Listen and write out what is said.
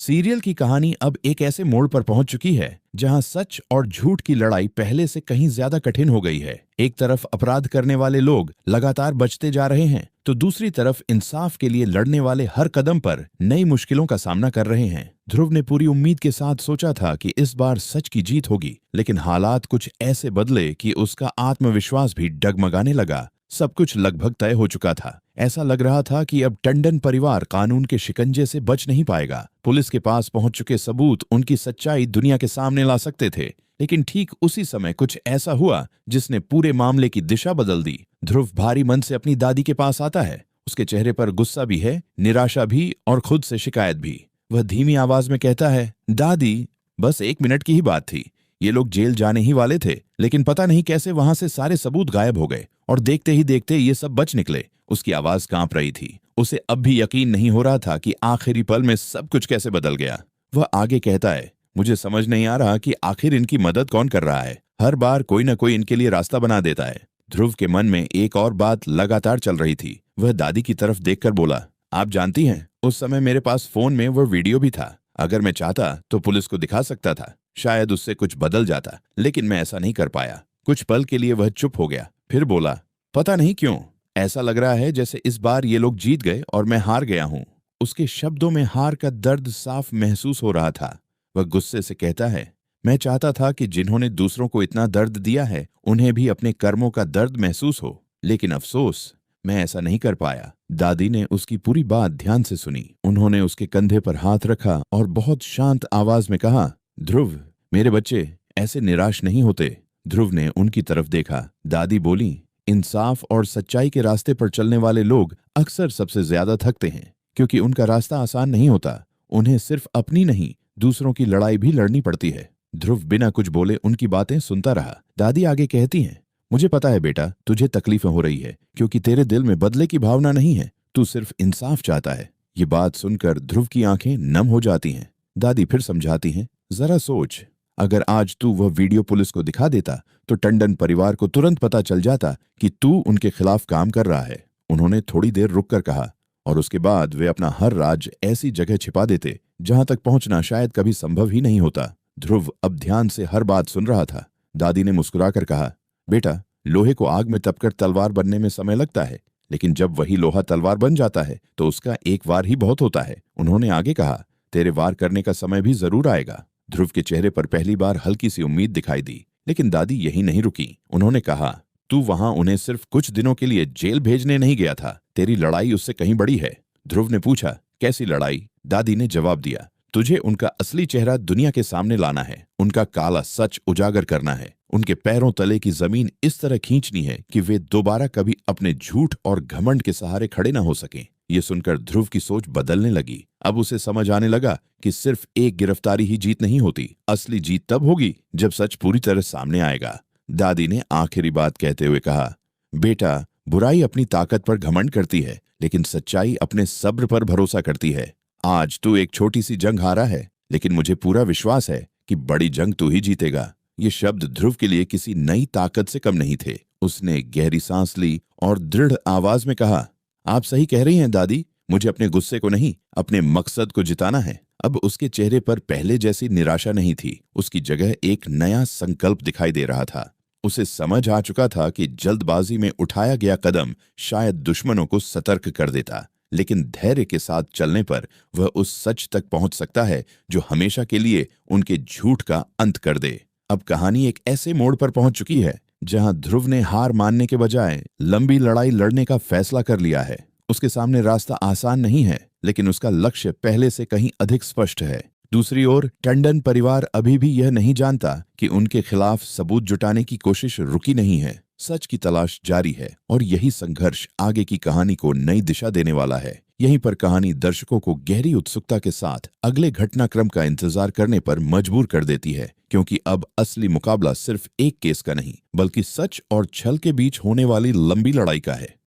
Serial की कहानी अब एक ऐसे मोड़ पर पहुंच चुकी है जहां सच और झूठ की लड़ाई पहले से कहीं ज्यादा कठिन हो गई है। एक तरफ अपराध करने वाले लोग लगातार बचते जा रहे हैं, तो दूसरी तरफ इंसाफ के लिए लड़ने वाले हर कदम पर नई मुश्किलों का सामना कर रहे हैं। ध्रुव ने पूरी उम्मीद के साथ सोचा था कि इस बार सच की जीत होगी, लेकिन हालात कुछ ऐसे बदले कि उसका आत्मविश्वास भी डगमगाने लगा। सब कुछ लगभग तय हो चुका था। ऐसा लग रहा था कि अब टंडन परिवार कानून के शिकंजे से बच नहीं पाएगा। पुलिस के पास पहुंच चुके सबूत उनकी सच्चाई दुनिया के सामने ला सकते थे, लेकिन ठीक उसी समय कुछ ऐसा हुआ जिसने पूरे मामले की दिशा बदल दी। ध्रुव भारी मन से अपनी दादी के पास आता है। उसके चेहरे पर गुस्सा भी है, निराशा भी और खुद से शिकायत भी। वह धीमी आवाज में कहता है, दादी, बस 1 मिनट की ही बात थी। ये लोग जेल जाने ही वाले थे, लेकिन पता नहीं कैसे वहां से सारे सबूत गायब हो गए और देखते ही देखते ये सब बच निकले। उसकी आवाज कांप रही थी। उसे अब भी यकीन नहीं हो रहा था कि आखिरी पल में सब कुछ कैसे बदल गया। वह आगे कहता है, मुझे समझ नहीं आ रहा कि आखिर इनकी मदद कौन कर रहा है। हर बार कोई ना कोई इनके लिए रास्ता बना देता है। ध्रुव के मन में एक और बात लगातार चल रही थी। वह दादी की तरफ देखकर बोला, आप जानती हैं, उस समय मेरे पास फोन में वह वीडियो भी था। अगर मैं चाहता तो पुलिस को दिखा सकता था, शायद उससे कुछ बदल जाता, लेकिन मैं ऐसा नहीं कर पाया। कुछ पल के लिए वह चुप हो गया, फिर बोला, पता नहीं क्यों ऐसा लग रहा है जैसे इस बार ये लोग जीत गए और मैं हार गया हूं। उसके शब्दों में हार का दर्द साफ महसूस हो रहा था। वह गुस्से से कहता है, मैं चाहता था कि जिन्होंने दूसरों को इतना दर्द दिया है उन्हें भी अपने कर्मों का दर्द महसूस हो, लेकिन अफसोस मैं ऐसा नहीं कर पाया। दादी ने उसकी पूरी बात ध्यान से सुनी। उन्होंने उसके कंधे पर हाथ रखा और बहुत शांत आवाज में कहा, ध्रुव, मेरे बच्चे ऐसे निराश नहीं होते। ध्रुव ने उनकी तरफ देखा। दादी बोली, इंसाफ और सच्चाई के रास्ते पर चलने वाले लोग अक्सर सबसे ज्यादा थकते हैं, क्योंकि उनका रास्ता आसान नहीं होता। उन्हें सिर्फ अपनी नहीं, दूसरों की लड़ाई भी लड़नी पड़ती है। ध्रुव बिना कुछ बोले उनकी बातें सुनता रहा। दादी आगे कहती हैं, मुझे पता है बेटा, तुझे तकलीफें हो रही है, क्योंकि तेरे दिल में बदले की भावना नहीं है। तू सिर्फ इंसाफ चाहता है। ये बात सुनकर ध्रुव की आंखें नम हो जाती हैं। दादी फिर समझाती हैं, जरा सोच, अगर आज तू वह वीडियो पुलिस को दिखा देता तो टंडन परिवार को तुरंत पता चल जाता कि तू उनके खिलाफ काम कर रहा है। उन्होंने थोड़ी देर रुककर कहा, और उसके बाद वे अपना हर राज ऐसी जगह छिपा देते जहां तक पहुंचना शायद कभी संभव ही नहीं होता। ध्रुव अब ध्यान से हर बात सुन रहा था। दादी ने मुस्कुराकर कहा, बेटा, लोहे को आग में तपकर तलवार बनने में समय लगता है, लेकिन जब वही लोहा तलवार बन जाता है तो उसका एक वार ही बहुत होता है। उन्होंने आगे कहा, तेरे वार करने का समय भी जरूर आएगा। ध्रुव के चेहरे पर पहली बार हल्की सी उम्मीद दिखाई दी, लेकिन दादी यही नहीं रुकी। उन्होंने कहा, तू वहां उन्हें सिर्फ कुछ दिनों के लिए जेल भेजने नहीं गया था, तेरी लड़ाई उससे कहीं बड़ी है। ध्रुव ने पूछा, कैसी लड़ाई? दादी ने जवाब दिया, तुझे उनका असली चेहरा दुनिया के सामने लाना है, उनका काला सच उजागर करना है, उनके पैरों तले की जमीन इस तरह खींचनी है कि वे दोबारा कभी अपने झूठ और घमंड के सहारे खड़े न हो सकें। ये सुनकर ध्रुव की सोच बदलने लगी। अब उसे समझ आने लगा कि सिर्फ एक गिरफ्तारी ही जीत नहीं होती, असली जीत तब होगी जब सच पूरी तरह सामने आएगा। दादी ने आखिरी बात कहते हुए कहा, बेटा, बुराई अपनी ताकत पर घमंड करती है, लेकिन सच्चाई अपने सब्र पर भरोसा करती है। आज तू एक छोटी सी जंग हारा है, लेकिन मुझे पूरा विश्वास है कि बड़ी जंग तू ही जीतेगा। ये शब्द ध्रुव के लिए किसी नई ताकत से कम नहीं थे। उसने गहरी सांस ली और दृढ़ आवाज में कहा, आप सही कह रही हैं दादी, मुझे अपने गुस्से को नहीं, अपने मकसद को जिताना है। अब उसके चेहरे पर पहले जैसी निराशा नहीं थी, उसकी जगह एक नया संकल्प दिखाई दे रहा था। उसे समझ आ चुका था कि जल्दबाजी में उठाया गया कदम शायद दुश्मनों को सतर्क कर देता, लेकिन धैर्य के साथ चलने पर वह उस सच तक पहुंच सकता है जो हमेशा के लिए उनके झूठ का अंत कर दे। अब कहानी एक ऐसे मोड़ पर पहुंच चुकी है जहां ध्रुव ने हार मानने के बजाय लंबी लड़ाई लड़ने का फैसला कर लिया है। उसके सामने रास्ता आसान नहीं है, लेकिन उसका लक्ष्य पहले से कहीं अधिक स्पष्ट है। दूसरी ओर टंडन परिवार अभी भी यह नहीं जानता कि उनके खिलाफ सबूत जुटाने की कोशिश रुकी नहीं है। सच की तलाश जारी है और यही संघर्ष आगे की कहानी को नई दिशा देने वाला है। यहीं पर कहानी दर्शकों को गहरी उत्सुकता के साथ अगले घटनाक्रम का इंतजार करने पर मजबूर कर देती है, क्योंकि अब असली मुकाबला सिर्फ एक केस का नहीं, बल्कि सच और छल के बीच होने वाली लंबी लड़ाई का है।